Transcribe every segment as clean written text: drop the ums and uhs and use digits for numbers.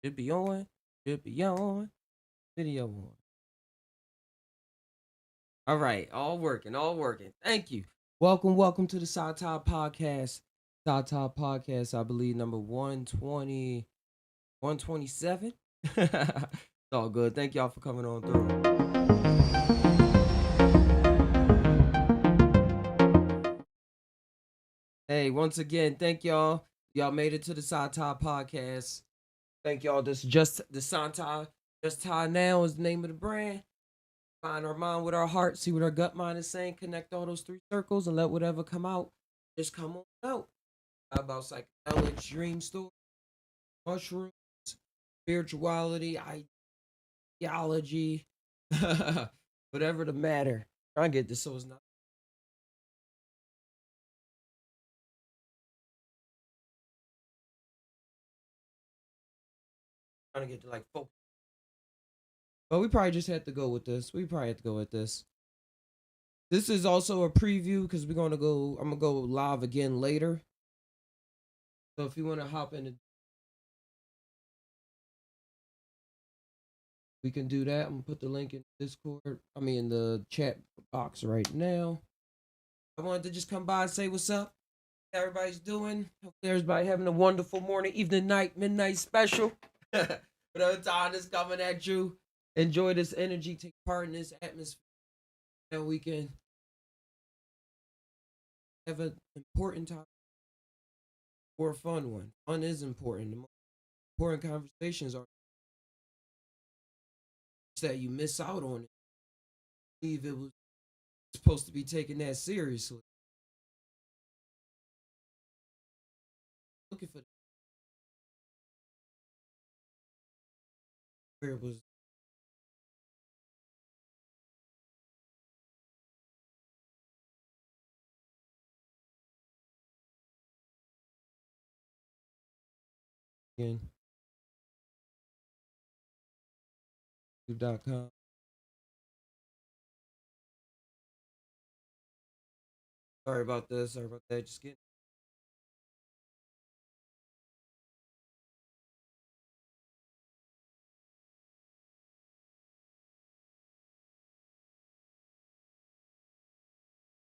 Should be on. Should be on. Video on. All right. All working. All working. Thank you. Welcome to the Psy Tai Podcast. Psy Tai Podcast, I believe, number 120, 127. It's all good. Thank y'all for coming on through. Hey, once again, thank y'all. Y'all made it to the Psy Tai Podcast. Thank y'all. This just the Santa. Just tainow is the name of the brand. Find our mind with our heart, see what our gut mind is saying, connect all those three circles, and let whatever come out just come on out. How about psychedelics, dream story, mushrooms, spirituality, ideology, whatever the matter. Try and get this so it's not trying to get to like focus. But we probably just had to go with this. We probably had to go with this. This is also a preview because we're gonna go. I'm gonna go live again later. So if you want to hop in, we can do that. I'm gonna put the link in Discord. I mean, in the chat box right now. I wanted to just come by and say what's up. How everybody's doing. Hope everybody having a wonderful morning, evening, night, midnight special. Whatever time is coming at you. Enjoy this energy. Take part in this atmosphere. And we can have an important time or a fun one. Fun is important. The most important conversations are that you miss out on it. I believe it was supposed to be taken that seriously. Looking for where it was again. YouTube.com. Sorry about this. Sorry about that. Just getting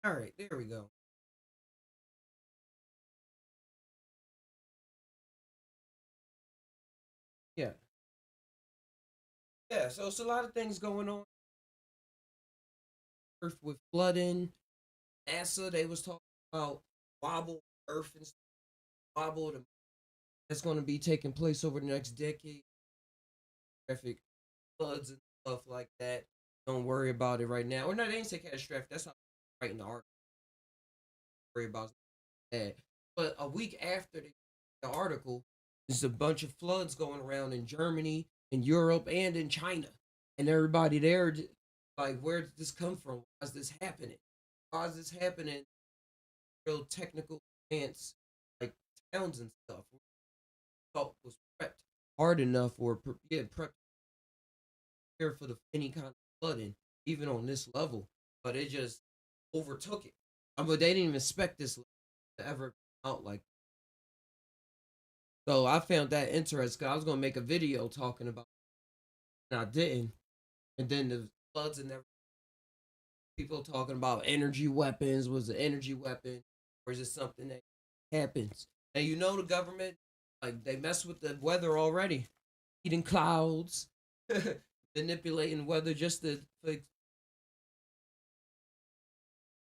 all right. There we go. Yeah. Yeah. So it's a lot of things going on. Earth with flooding. NASA, they was talking about wobble Earth and wobble that's going to be taking place over the next decade. Traffic floods and stuff like that. Don't worry about it right now. Or not, they didn't say catastrophic. That's how writing the article. Worry about that. But a week after the article, there's a bunch of floods going around in Germany, in Europe, and in China. And everybody there, like, where did this come from? Why is this happening? Why is this happening? Real technical advance, like towns and stuff. Thought was prepped hard enough or yeah, prepped for the any kind of flooding, even on this level. But it just overtook it. But they didn't even expect this to ever come out like. So I found that interesting. I was gonna make a video talking about, it, and I didn't. And then the floods and everything. People talking about energy weapons. Was it energy weapon, or is it something that happens? And you know the government, like they mess with the weather already, eating clouds, manipulating weather just to like,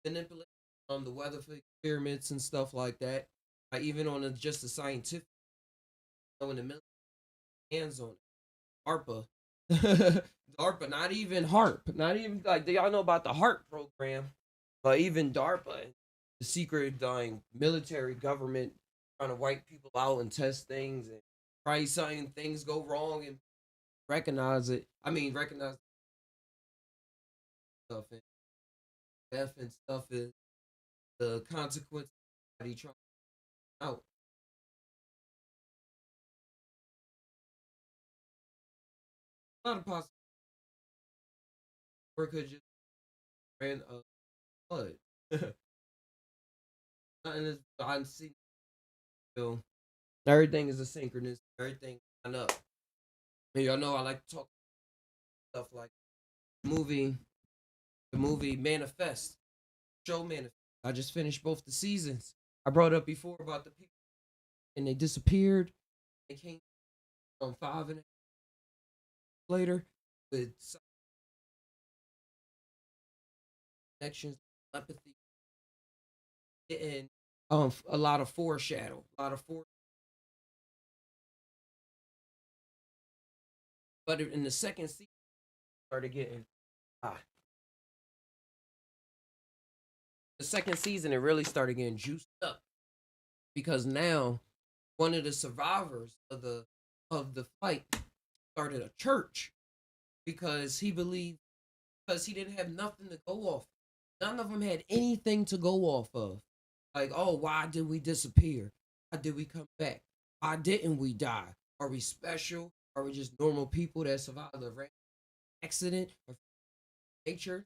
manipulate the weather for experiments and stuff like that. Even on just a scientific, in the military hands on it. ARPA, DARPA, not even HARP, not even like y'all know about the HARP program, but even DARPA, the secret dying military government trying to wipe people out and test things and try something things go wrong and recognize it. I mean, recognize stuff and death and stuff is the consequence that he trying out. A lot of possible or could just ran a flood. Nothing is I see. You know, everything is a synchronous. Everything line up. And y'all know I like to talk stuff like movie, the movie Manifest, show Manifest. I just finished both the seasons. I brought up before about the people and they disappeared. They came on 5 and later with connections, empathy, and a lot of foreshadow, a lot of fore. But in the second season, started getting ah, the second season it really started getting juiced up because now one of the survivors of the fight started a church because he believed because he didn't have nothing to go off. None of them had anything to go off of. Like, oh, why did we disappear? Why did we come back? Why didn't we die? Are we special? Are we just normal people that survived a accident or nature?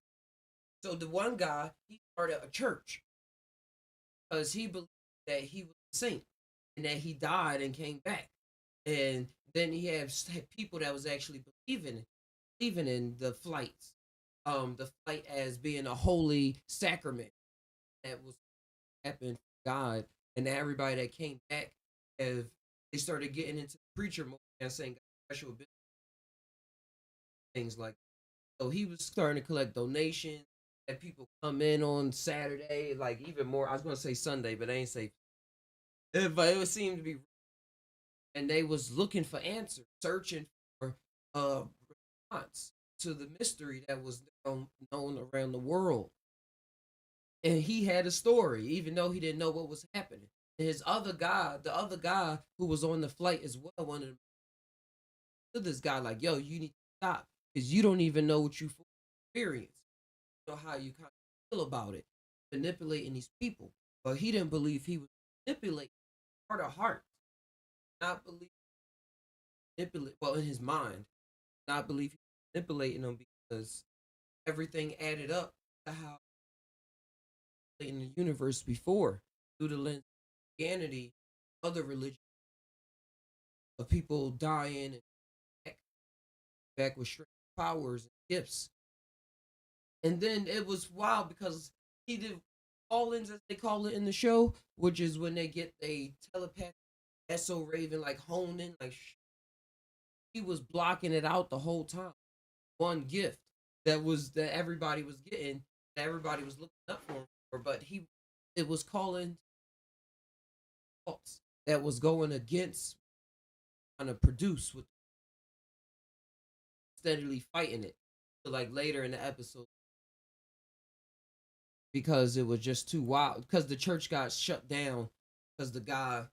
So the one guy, he started a church because he believed that he was a saint and that he died and came back. And then he had people that was actually believing in the flight as being a holy sacrament that was happened for God, and everybody that came back, if they started getting into the preacher mode and saying special things like that. So he was starting to collect donations. And people come in on Saturday, like even more. I was gonna say Sunday, but I ain't say. But it would seem to be, and they was looking for answers, searching for response to the mystery that was known around the world. And he had a story, even though he didn't know what was happening. And his other guy, the other guy who was on the flight as well, wanted to this guy like, "Yo, you need to stop because you don't even know what you experience, you know how you kind of feel about it, manipulating these people." But he didn't believe he was manipulating heart of heart, not believe manipulate. Well, in his mind, not believe he was manipulating them because everything added up to how in the universe before through the lens of Christianity, other religions of people dying and back with strange powers and gifts. And then it was wild because he did call-ins as they call it in the show, which is when they get a telepathic SO Raven like honing, like he was blocking it out the whole time. One gift that everybody was getting, that everybody was looking up for, but he it was calling thoughts that was going against trying to produce with steadily fighting it. So like later in the episode, because it was just too wild. Because the church got shut down because the guy,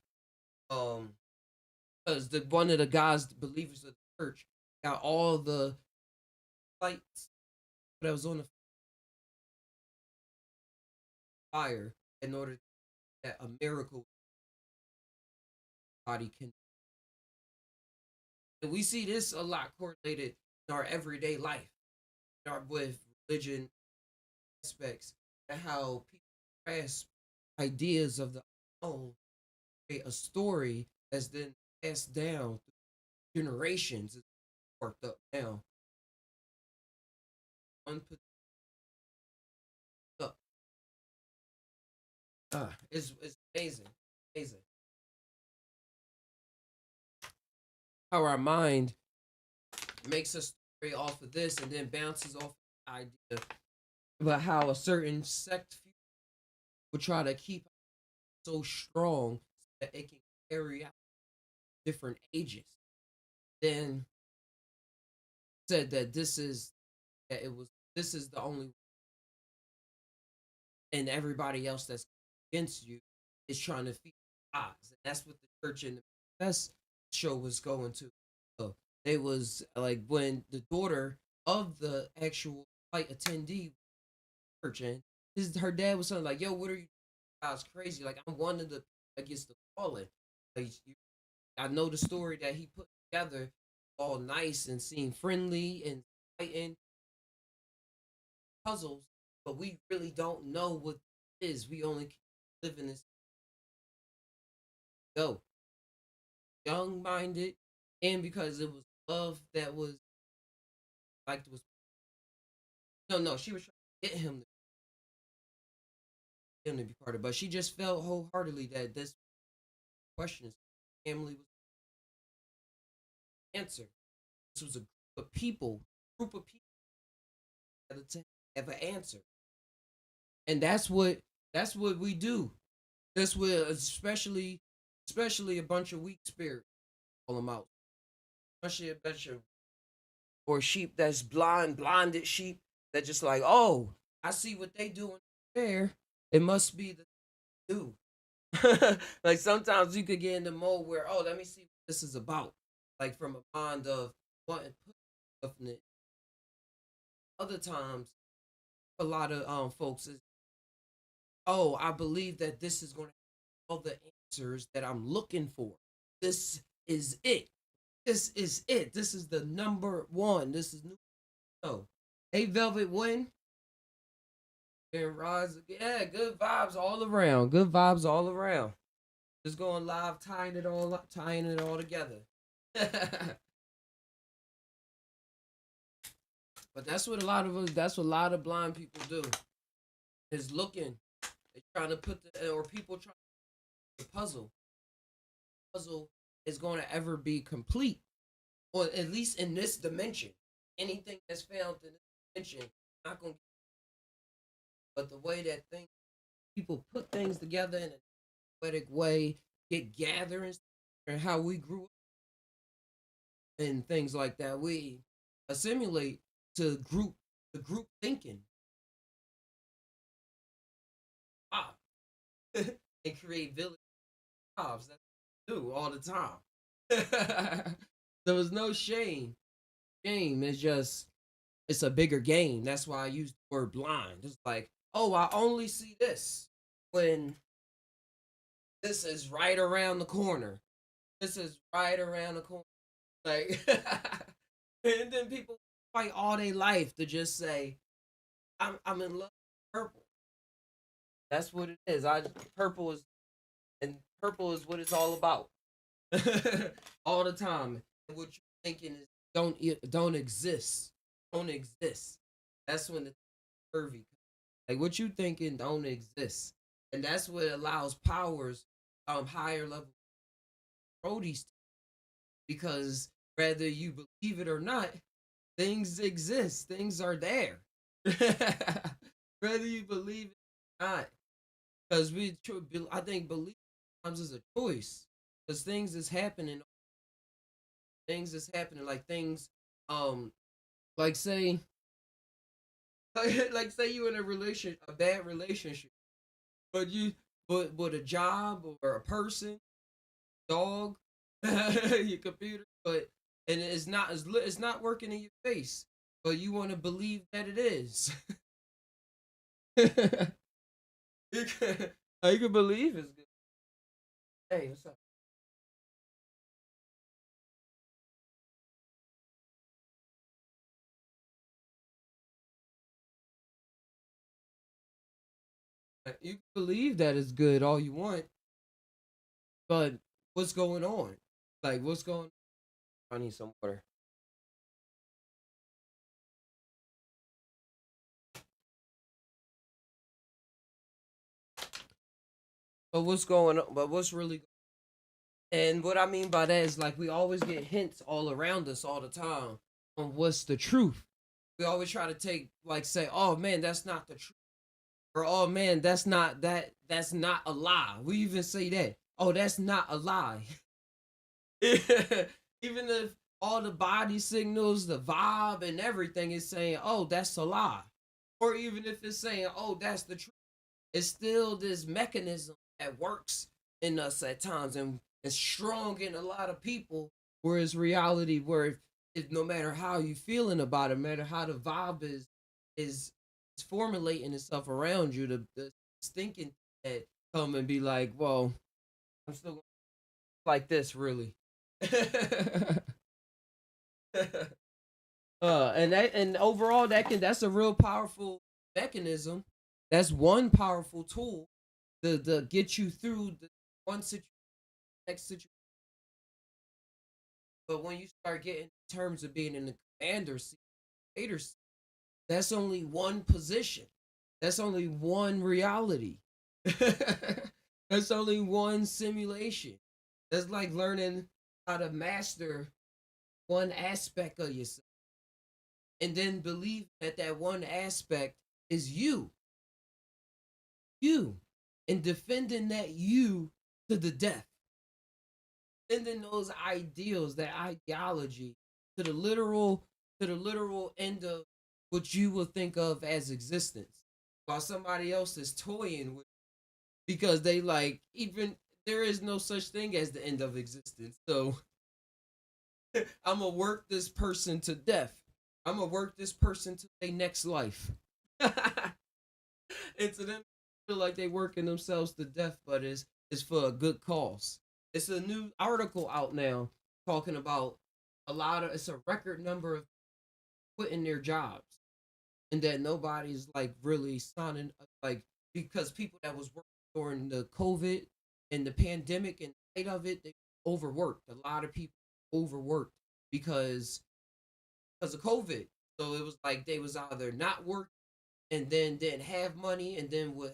um, because the one of the guys, the believers of the church, got all the lights that was on the fire in order that a miracle body can. And we see this a lot correlated in our everyday life, with religion aspects, and how people grasp ideas of the own, create a story that's then passed down through generations. It's worked up now. One put up. It's amazing, amazing how our mind makes a story off of this and then bounces off the idea about how a certain sect will try to keep so strong that it can carry out different ages. Then said that this is the only, and everybody else that's against you is trying to feed odds. And that's what the church in the best show was going to. So they was like when the daughter of the actual flight attendee church and her dad was something like, "Yo, what are you guys crazy? Like I'm one of the against the calling. Like I know the story that he put together, all nice and seemed friendly and fighting puzzles, but we really don't know what it is. We only live in this go young minded, and because it was love that was like was no, she was trying to get him to be part of it, but she just felt wholeheartedly that this question family was the answer. This was a group of people that to have an answer. And that's what we do. That's what especially a bunch of weak spirits call them out. Especially a bunch of or sheep that's blinded sheep that just like, oh, I see what they doing there. It must be the do. Like sometimes you could get in the mode where, oh, let me see what this is about. Like from a mind of wanting to put stuff in it. Other times, a lot of folks is, oh, I believe that this is going to have all the answers that I'm looking for. This is it. This is it. This is the number one. This is new. No. Hey, Velvet Win. And Rise. Yeah, good vibes all around. Good vibes all around. Just going live, tying it all up, tying it all together. But that's what a lot of us, that's what a lot of blind people do. Is looking. They're trying to put the, or people trying to the puzzle. Puzzle is going to ever be complete. Or at least in this dimension. Anything that's found in this dimension, not going to, but the way that things, people put things together in a poetic way, get gatherings, and how we grew up and things like that. We assimilate to the group thinking, ah, and create village jobs. That's what we do all the time. There was no shame. Shame is just it's a bigger game. That's why I use the word blind. It's like, oh, I only see this when this is right around the corner. This is right around the corner. Like, and then people fight all their life to just say, I'm in love with purple. That's what it is. I purple is and purple is what it's all about. All the time. And what you're thinking is don't exist. Don't exist. That's when the curvy. Like what you thinking don't exist. And that's what allows powers higher level control these because whether you believe it or not, things exist. Things are there. Whether you believe it or not. Because I think belief sometimes is a choice. Because things is happening, like things, um, like say, like say you in a bad relationship, but but a job or a person, dog, your computer, but and it's not working in your face, but you want to believe that it is. you can believe it's good. Hey, what's up? You can believe that it's good all you want, but what's going on? Like, what's going on? I need some water. But what's going on? But what's really and what I mean by that is like we always get hints all around us all the time on what's the truth. We always try to take like say, oh man, that's not the truth, or oh man, that's not a lie. We even say that. Oh, that's not a lie. Even if all the body signals, the vibe, and everything is saying, oh, that's a lie, or even if it's saying, oh, that's the truth, it's still this mechanism that works in us at times and it's strong in a lot of people. Whereas reality, where if no matter how you feeling about it, no matter how the vibe is is formulating itself around you, the thinking that come and be like, well, I'm still like this, really. And overall that's a real powerful mechanism. That's one powerful tool to get you through the one situation next situation. But when you start getting in terms of being in the commander seat, leader seat, that's only one position. That's only one reality. That's only one simulation. That's like learning how to master one aspect of yourself and then believe that that one aspect is you, and defending that you to the death. Defending those ideals, that ideology to the literal end of what you will think of as existence, while somebody else is toying with, because they like, even there is no such thing as the end of existence. So I'm gonna work this person to death. I'm gonna work this person to their next life. And to them, feel like they working themselves to death, but it's for a good cause. It's a new article out now talking about it's a record number of quitting their jobs, and that nobody's like really signing like, because people that was working during the COVID and the pandemic and light of it, they overworked. A lot of people overworked because of COVID. So it was like they was either not working and then didn't have money, and then was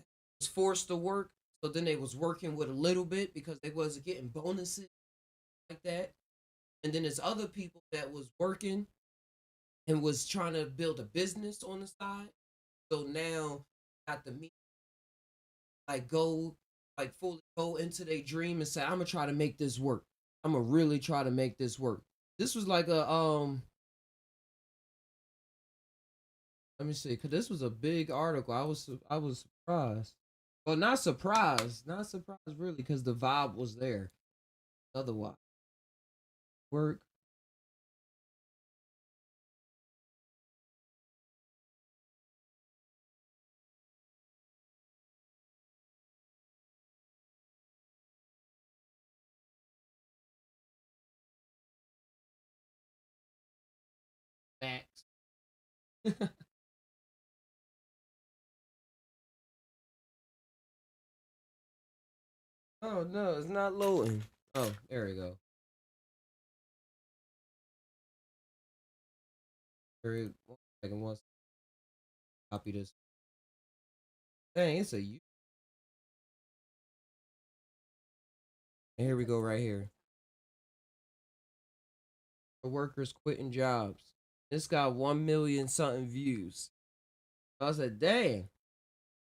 forced to work. So then they was working with a little bit because they wasn't getting bonuses like that. And then there's other people that was working and was trying to build a business on the side. So now got the meat, like go, like fully go into their dream and say, I'm gonna try to make this work. I'm gonna really try to make this work. This was like a let me see, cause this was a big article. I was surprised. Well, not surprised really, because the vibe was there. Otherwise, work facts. Oh no, it's not loading. Oh, there we go. One second, one second. Copy this. Dang, it's a you. And here we go right here. The workers quitting jobs. This got 1 million something views. I said, dang.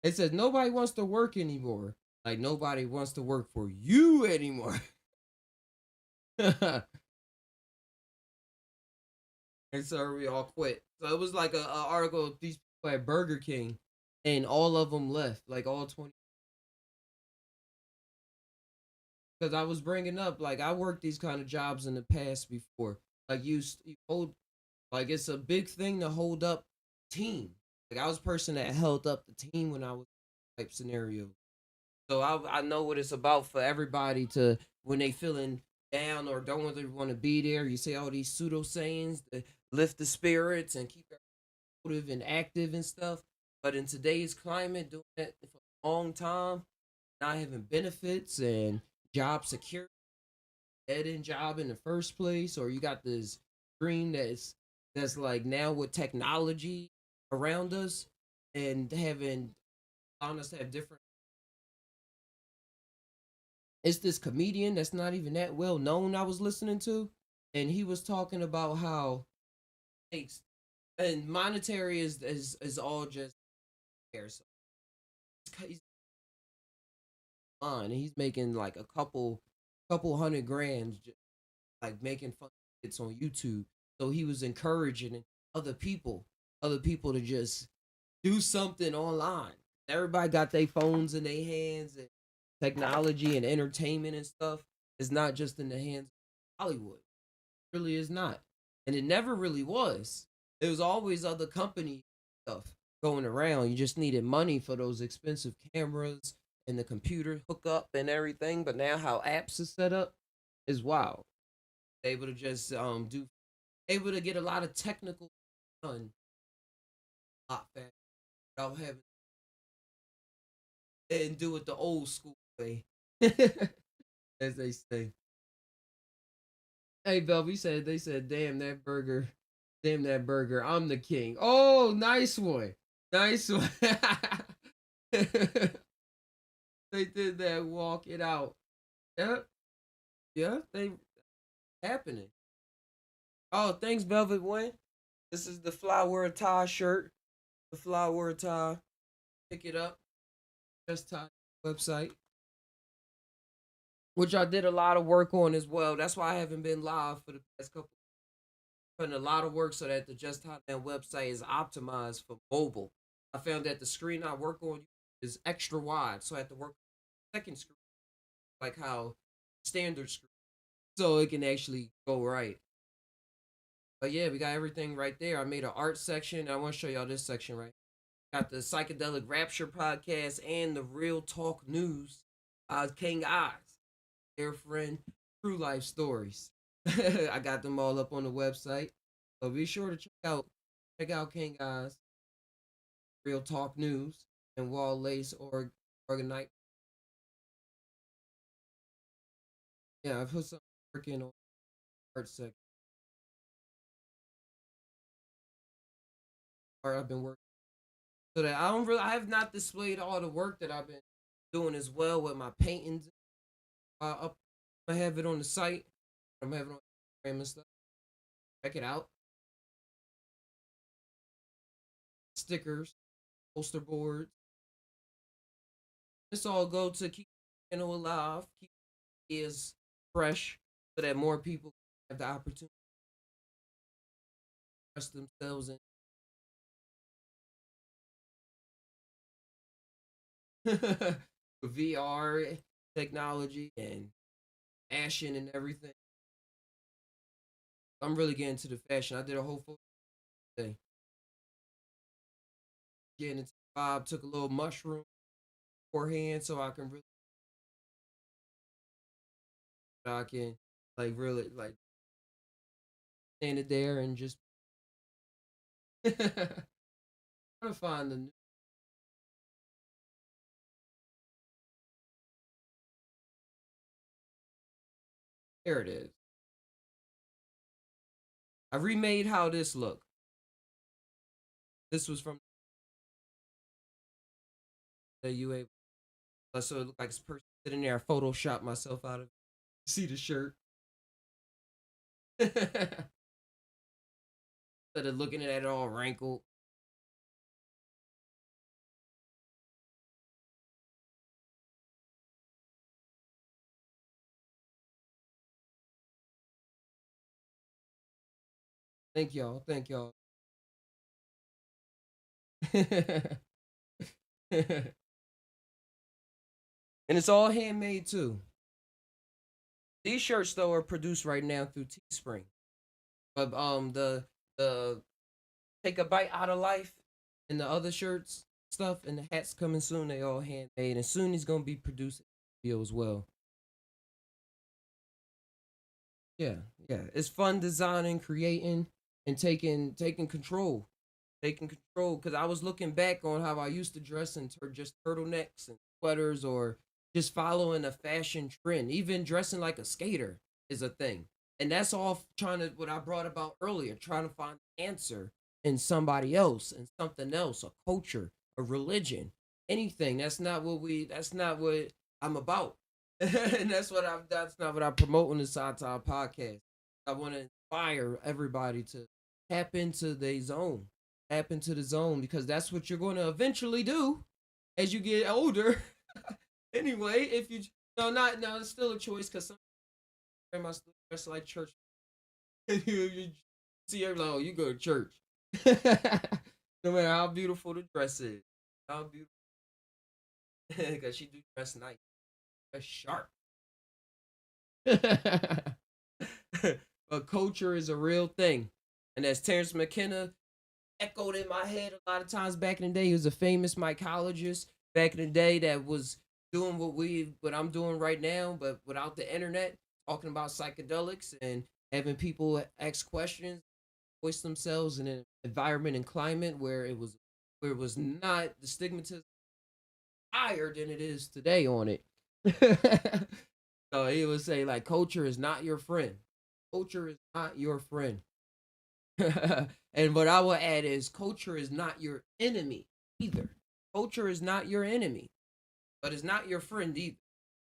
It says nobody wants to work anymore. Like nobody wants to work for you anymore. And so we all quit. So it was like a article of these people at Burger King, and all of them left. Like all 20. Because I was bringing up, like, I worked these kind of jobs in the past before. Like you hold, like, it's a big thing to hold up team. Like I was a person that held up the team when I was type scenario. So I know what it's about for everybody to, when they feeling down or don't really want to be there. You say all these pseudo sayings to lift the spirits and keep motive and active and stuff. But in today's climate, doing that for a long time, not having benefits and job security, dead end job in the first place, or you got this dream that's like now with technology around us and having on us to have different. It's this comedian that's not even that well known I was listening to, and he was talking about how it's, and monetary is all just there. So he's on, and he's making like a couple hundred grand, like making fun hits on YouTube. So he was encouraging other people, other people to just do something online. Everybody got their phones in their hands, and technology and entertainment and stuff is not just in the hands of Hollywood. It really is not. And it never really was. There was always other company stuff going around. You just needed money for those expensive cameras and the computer hookup and everything. But now how apps is set up is wild. Able to just do, able to get a lot of technical done a lot faster without having, and do it the old school way. As they say. Hey, Velvy said they said, damn that burger, I'm the king. Oh, nice one, nice one. They did that. Walk it out. Yep, yeah, they happening. Oh, thanks, Velvet One. This is the flower tie shirt. The flower tie. Pick it up. Just tie website, which I did a lot of work on as well. That's why I haven't been live for the past couple. Putting a lot of work so that the Just Hotnet website is optimized for mobile. I found that the screen I work on is extra wide, so I have to work on the second screen like how standard screen, so it can actually go right. But yeah, we got everything right there. I made an art section. I want to show y'all this section right. Got the Psychedelic Rapture podcast and the Real Talk News. King Eyes, dear friend, True Life Stories. I got them all up on the website. So be sure to check out King Eyes, Real Talk News, and Wall Lace or Organite. Yeah, I've put some work in on art section. Or I've been working so that I have not displayed all the work that I've been doing as well with my paintings. Up, I have it on the site. I'm having it on Instagram and stuff. Check it out. Stickers, poster boards. This all go to keep the channel alive, keep is fresh, so that more people have the opportunity to express themselves in VR technology and fashion and everything. I'm really getting into the fashion. I did a whole photo today. Getting into the vibe, took a little mushroom beforehand so I can like really like stand it there and just trying to find the there it is. I remade how this looked. This was from the UA. So it looked like this person sitting there. I photoshopped myself out of it. See the shirt. Instead of looking at it all wrinkled. Thank y'all. Thank y'all. And it's all handmade too. These shirts though are produced right now through Teespring. But the take a bite out of life and the other shirts stuff and the hats coming soon. They all handmade and soon he's gonna be producing video as well. Yeah, yeah. It's fun designing, creating, and taking control. Taking control. Because I was looking back on how I used to dress in just turtlenecks and sweaters or just following a fashion trend. Even dressing like a skater is a thing. And that's all trying to what I brought about earlier, trying to find the answer in somebody else and something else, a culture, a religion, anything. That's not what I'm about. And that's not what I promote on the Psy Tai Podcast. I want to inspire everybody to tap into the zone, tap into the zone because that's what you're going to eventually do as you get older. Anyway, if you no, not no, it's still a choice because some grandma still dress like church. You see her like, oh, you go to church. No matter how beautiful the dress is, how beautiful because she do dress nice, dress sharp. But culture is a real thing. And as Terrence McKenna echoed in my head a lot of times back in the day, he was a famous mycologist back in the day that was doing what I'm doing right now, but without the internet, talking about psychedelics and having people ask questions, voice themselves in an environment and climate where it was not the stigmatism higher than it is today on it. So he would say like culture is not your friend. culture is not your friend. And what I will add is culture is not your enemy either. Culture is not your enemy, but it's not your friend either.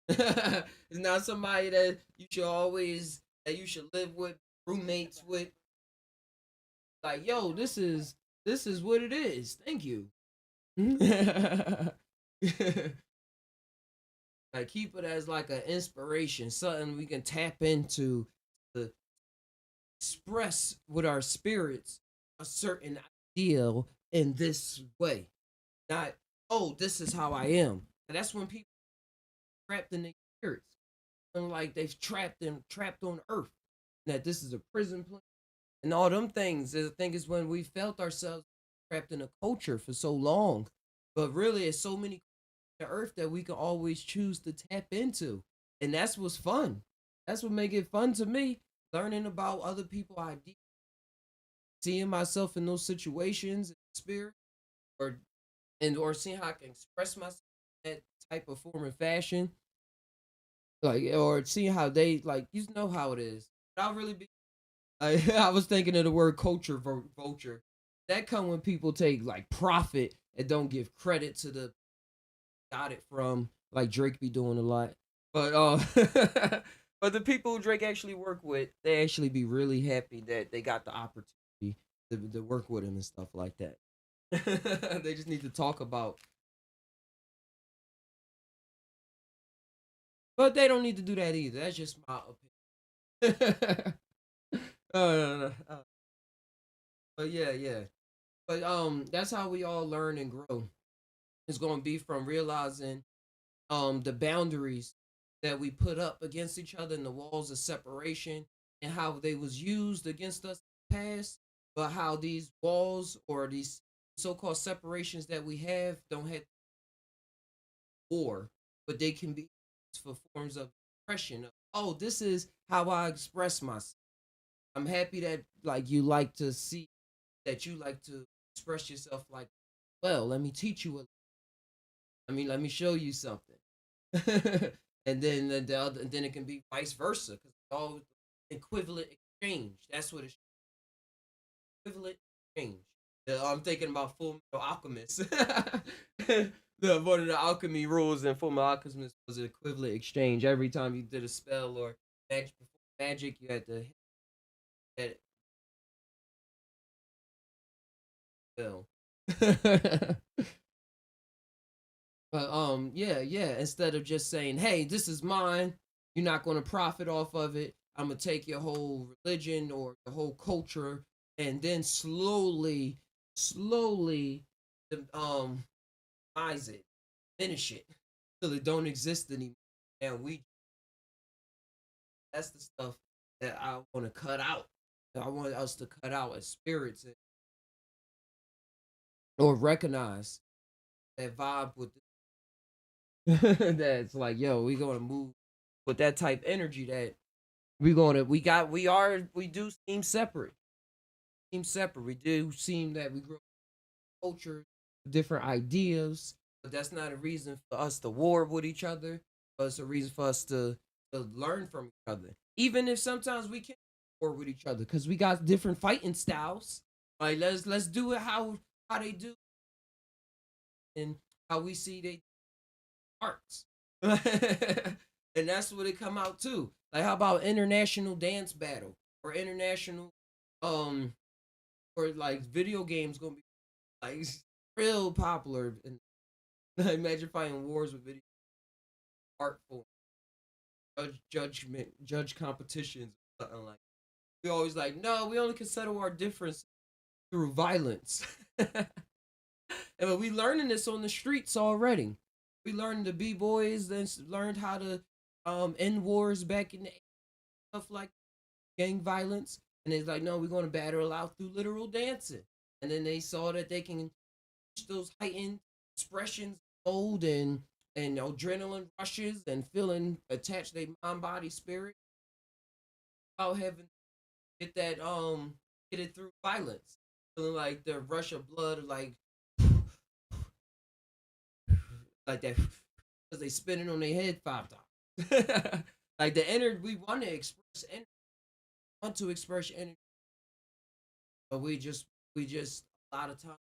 It's not somebody that you should always that you should live with, roommates with. Like, yo, this is what it is. Thank you. Like keep it as like an inspiration, something we can tap into to express with our spirits a certain ideal in this way. Not, oh, this is how I am. And that's when people trapped in their spirits. And like they've trapped them trapped on earth. That this is a prison place. And all them things. I think is when we felt ourselves trapped in a culture for so long. But really it's so many the earth that we can always choose to tap into. And that's what's fun. That's what make it fun to me. Learning about other people's ideas, seeing myself in those situations in spirit, or or seeing how I can express myself in that type of form and fashion. Like or seeing how they like you know how it is. I'll really be I was thinking of the word culture vulture. That come when people take like profit and don't give credit to the got it from, like Drake be doing a lot. But but the people who Drake actually work with, they actually be really happy that they got the opportunity to work with him and stuff like that. They just need to talk about, but they don't need to do that either. That's just my opinion. No, no. But yeah, yeah. But that's how we all learn and grow. It's going to be from realizing the boundaries that we put up against each other and the walls of separation and how they was used against us in the past, but how these walls or these so-called separations that we have don't have war, but they can be used for forms of expression of, oh, this is how I express myself. I'm happy that like you like to see that you like to express yourself like, well, let me teach you let me show you something. And then the other, and then it can be vice versa because it's all equivalent exchange. That's what it's equivalent exchange. I'm thinking about Full Metal Alchemist. One of the alchemy rules in Full Metal Alchemist was equivalent exchange. Every time you did a spell or magic, you had to hit that spell. But yeah, yeah. Instead of just saying, "Hey, this is mine," you're not going to profit off of it. I'm gonna take your whole religion or the whole culture, and then slowly, um, eyes it, finish it, till it don't exist anymore. And that's the stuff that I want to cut out. I want us to cut out as spirits or recognize that vibe with that's like, yo, we gonna move with that type energy that we do seem separate. Seem separate. We do seem that we grow culture, different ideas, but that's not a reason for us to war with each other. But it's a reason for us to learn from each other. Even if sometimes we can't war with each other because we got different fighting styles. Like let's do it how they do and how we see they arts. And that's what it come out to. Like how about international dance battle or international um or like video games gonna be like real popular and imagine fighting wars with video art for judge competitions or something like we always like no we only can settle our difference through violence. And we learning this on the streets already. We learned the b boys, then learned how to end wars back in the stuff like gang violence. And it's like, no, we're going to battle out through literal dancing. And then they saw that they can reach those heightened expressions, old and adrenaline rushes and feeling attached to their mind, body, spirit, without having get that get it through violence. Feeling like the rush of blood, like that because they spinning on their head 5 times. Like the energy we want to express energy, want to express your energy, but we just a lot of times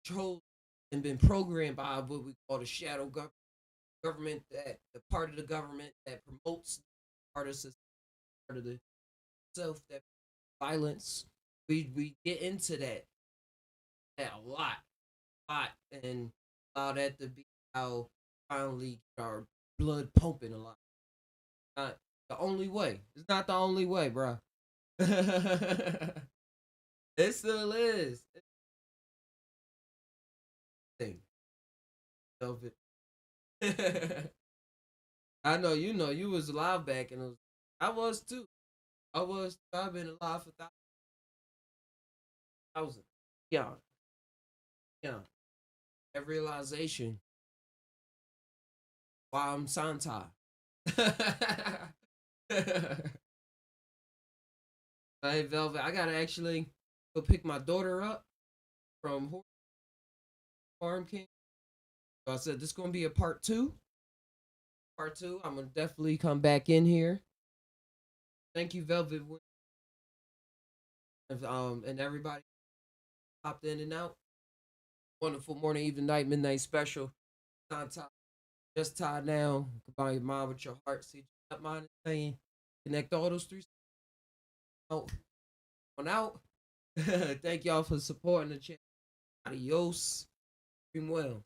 controlled and been programmed by what we call the shadow government, that the part of the government that promotes part of society, part of the self that violence. We get into that a lot, and allow that to be how finally get our blood pumping a lot. Not the only way. It's not the only way, bro. It still is. Thing of it. I know you know you was alive back in those. I was too. I was. I've been alive for thousands. Yeah, yeah. That realization why I'm Santa. Hey Velvet, I gotta actually go pick my daughter up from Farm King. So I said this is gonna be a part two. Part two. I'm gonna definitely come back in here. Thank you, Velvet, and everybody popped in and out. Wonderful morning, evening, night, midnight special. Santa, just tie now. Combine your mind with your heart. See what mind is saying. Connect all those three out on out. Thank y'all for supporting the channel. Adios. Dream well.